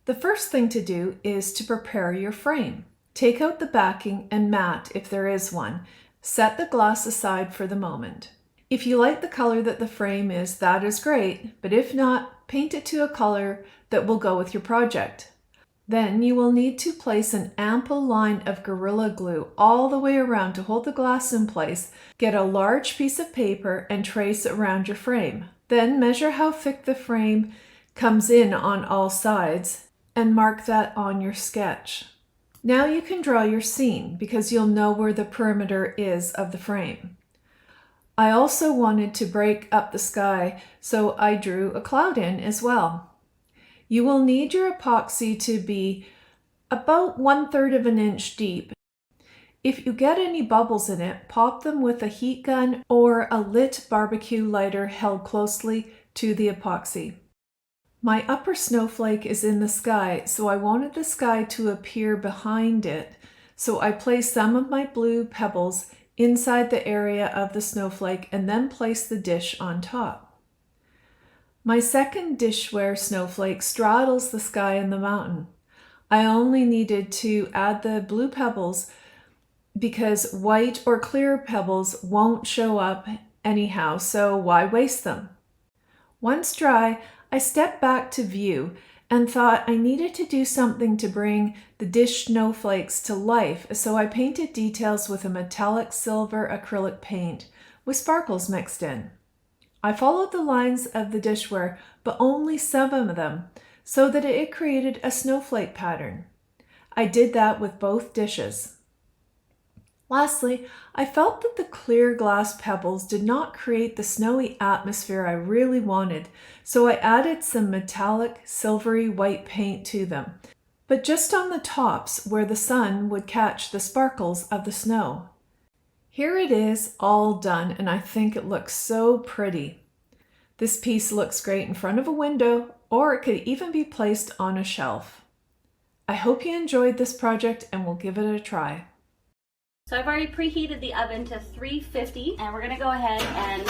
The first thing to do is to prepare your frame. Take out the backing and mat if there is one. Set the glass aside for the moment. If you like the color that the frame is, that is great, but if not, paint it to a color that will go with your project. Then you will need to place an ample line of Gorilla Glue all the way around to hold the glass in place. Get a large piece of paper and trace it around your frame. Then measure how thick the frame comes in on all sides and mark that on your sketch. Now you can draw your scene because you'll know where the perimeter is of the frame. I also wanted to break up the sky, so I drew a cloud in as well. You will need your epoxy to be about 1/3 of an inch deep. If you get any bubbles in it, pop them with a heat gun or a lit barbecue lighter held closely to the epoxy. My upper snowflake is in the sky, so I wanted the sky to appear behind it, so I placed some of my blue pebbles inside the area of the snowflake and then placed the dish on top. My second dishware snowflake straddles the sky and the mountain. I only needed to add the blue pebbles because white or clear pebbles won't show up anyhow, so why waste them? Once dry, I stepped back to view and thought I needed to do something to bring the dish snowflakes to life, so I painted details with a metallic silver acrylic paint with sparkles mixed in. I followed the lines of the dishware, but only some of them, so that it created a snowflake pattern. I did that with both dishes. Lastly, I felt that the clear glass pebbles did not create the snowy atmosphere I really wanted, so I added some metallic silvery white paint to them, but just on the tops where the sun would catch the sparkles of the snow. Here it is, all done, and I think it looks so pretty. This piece looks great in front of a window, or it could even be placed on a shelf. I hope you enjoyed this project and will give it a try. So I've already preheated the oven to 350, and we're gonna go ahead and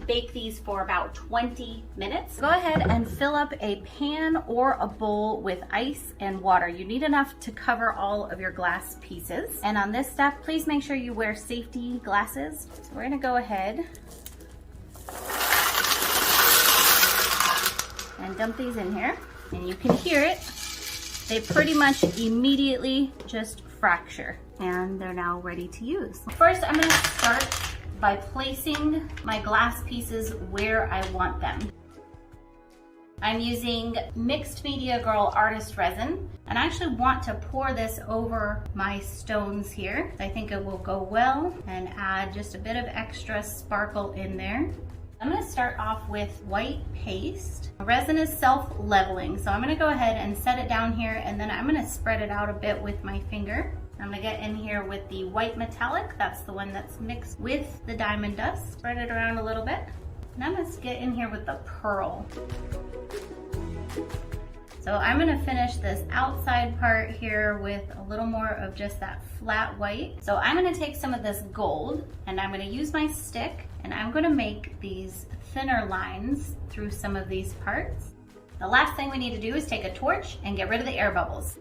bake these for about 20 minutes. Go ahead and fill up a pan or a bowl with ice and water. You need enough to cover all of your glass pieces. And on this step, please make sure you wear safety glasses. So we're gonna go ahead and dump these in here. And you can hear it. They pretty much immediately just fracture, and they're now ready to use. First, I'm gonna start by placing my glass pieces where I want them. I'm using Mixed Media Girl Artist Resin, and I actually want to pour this over my stones here. I think it will go well and add just a bit of extra sparkle in there. I'm gonna start off with white paste. Resin is self-leveling, so I'm gonna go ahead and set it down here, and then I'm gonna spread it out a bit with my finger. I'm gonna get in here with the white metallic, that's the one that's mixed with the diamond dust. Spread it around a little bit. And I'm gonna get in here with the pearl. So I'm gonna finish this outside part here with a little more of just that flat white. So I'm gonna take some of this gold, and I'm gonna use my stick, and I'm gonna make these thinner lines through some of these parts. The last thing we need to do is take a torch and get rid of the air bubbles.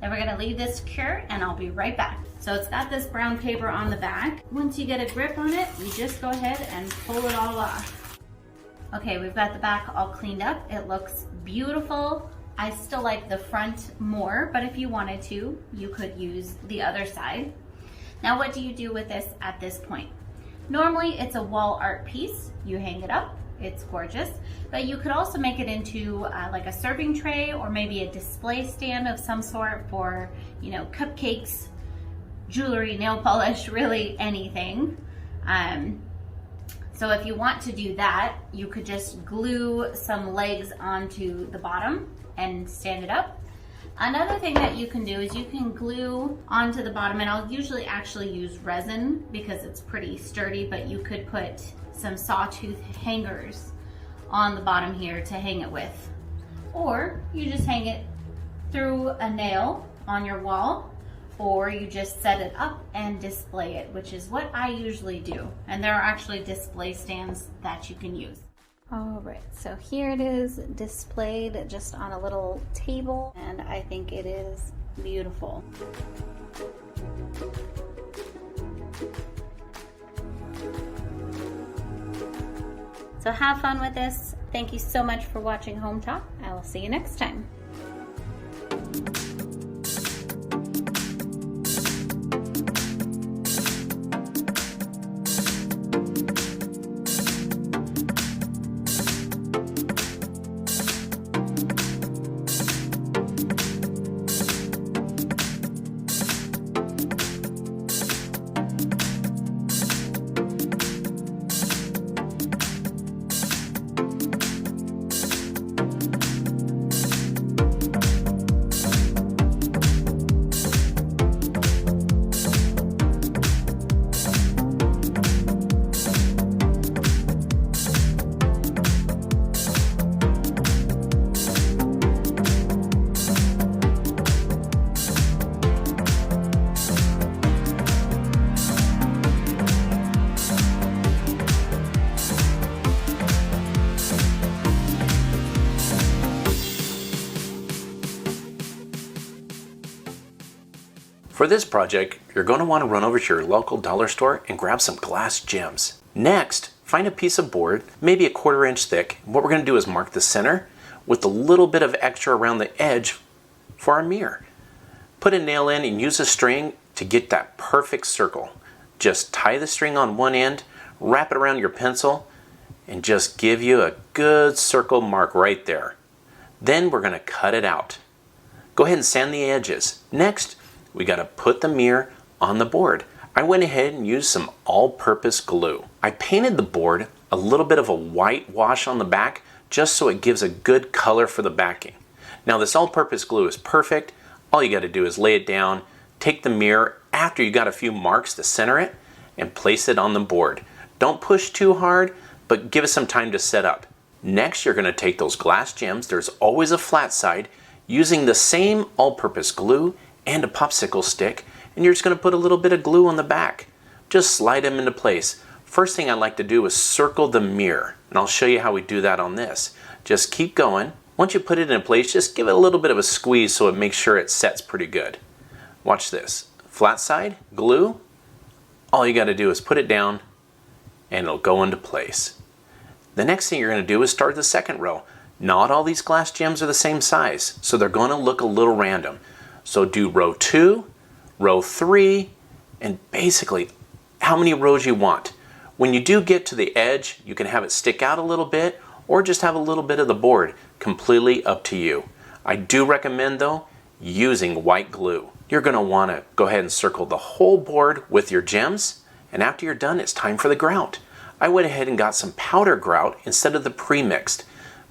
Then we're gonna leave this cure, and I'll be right back. So it's got this brown paper on the back. Once you get a grip on it, you just go ahead and pull it all off. Okay, we've got the back all cleaned up. It looks beautiful. I still like the front more, but if you wanted to, you could use the other side. Now, what do you do with this at this point? Normally, it's a wall art piece. You hang it up. It's gorgeous, but you could also make it into like a serving tray or maybe a display stand of some sort for, you know, cupcakes, jewelry, nail polish, really anything. So if you want to do that, you could just glue some legs onto the bottom and stand it up. Another thing that you can do is you can glue onto the bottom, and I'll usually actually use resin because it's pretty sturdy, but you could put some sawtooth hangers on the bottom here to hang it with. Or you just hang it through a nail on your wall, or you just set it up and display it, which is what I usually do. And there are actually display stands that you can use. All right, so here it is displayed just on a little table, and I think it is beautiful. So have fun with this. Thank you so much for watching Home Talk. I will see you next time. For this project, you're going to want to run over to your local dollar store and grab some glass gems. Next, find a piece of board, maybe a 1/4 inch thick. What we're going to do is mark the center with a little bit of extra around the edge for our mirror. Put a nail in and use a string to get that perfect circle. Just tie the string on one end, wrap it around your pencil, and just give you a good circle mark right there. Then we're going to cut it out. Go ahead and sand the edges. Next, we got to put the mirror on the board. I went ahead and used some all-purpose glue. I painted the board a little bit of a white wash on the back just so it gives a good color for the backing. Now this all-purpose glue is perfect. All you got to do is lay it down, take the mirror after you got a few marks to center it, and place it on the board. Don't push too hard, but give it some time to set up. Next, you're going to take those glass gems, there's always a flat side, using the same all-purpose glue and a popsicle stick, and you're just going to put a little bit of glue on the back. Just slide them into place. First thing I like to do is circle the mirror, and I'll show you how we do that on this. Just keep going. Once you put it in place, just give it a little bit of a squeeze so it makes sure it sets pretty good. Watch this. Flat side, glue. All you got to do is put it down, and it'll go into place. The next thing you're going to do is start the second row. Not all these glass gems are the same size, so they're going to look a little random. So do row 2, row 3, and basically how many rows you want. When you do get to the edge, you can have it stick out a little bit or just have a little bit of the board, completely up to you. I do recommend though using white glue. You're going to want to go ahead and circle the whole board with your gems, and after you're done, it's time for the grout. I went ahead and got some powder grout instead of the pre-mixed.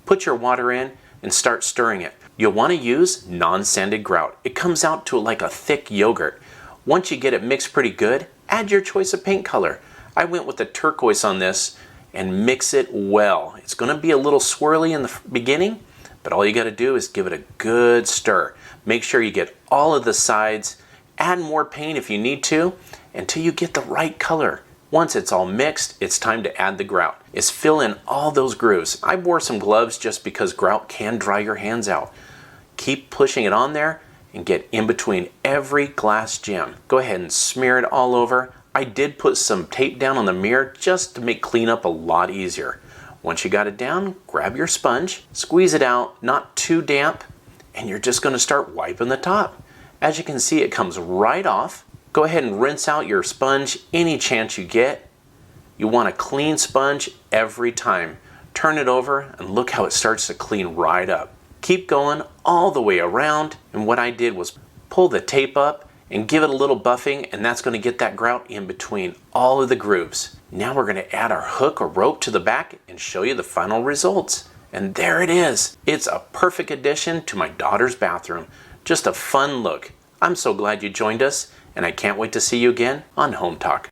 Put your water in and start stirring it. You'll want to use non-sanded grout. It comes out to like a thick yogurt. Once you get it mixed pretty good, add your choice of paint color. I went with the turquoise on this and mix it well. It's going to be a little swirly in the beginning, but all you got to do is give it a good stir. Make sure you get all of the sides. Add more paint if you need to until you get the right color. Once it's all mixed, it's time to add the grout. Is fill in all those grooves. I wore some gloves just because grout can dry your hands out. Keep pushing it on there and get in between every glass gem. Go ahead and smear it all over. I did put some tape down on the mirror just to make cleanup a lot easier. Once you got it down, grab your sponge, squeeze it out, not too damp, and you're just going to start wiping the top. As you can see, it comes right off. Go ahead and rinse out your sponge any chance you get. You want a clean sponge every time. Turn it over and look how it starts to clean right up. Keep going all the way around, and what I did was pull the tape up and give it a little buffing, and that's going to get that grout in between all of the grooves. Now we're going to add our hook or rope to the back and show you the final results. And there it is. It's a perfect addition to my daughter's bathroom. Just a fun look. I'm so glad you joined us, and I can't wait to see you again on Home Talk.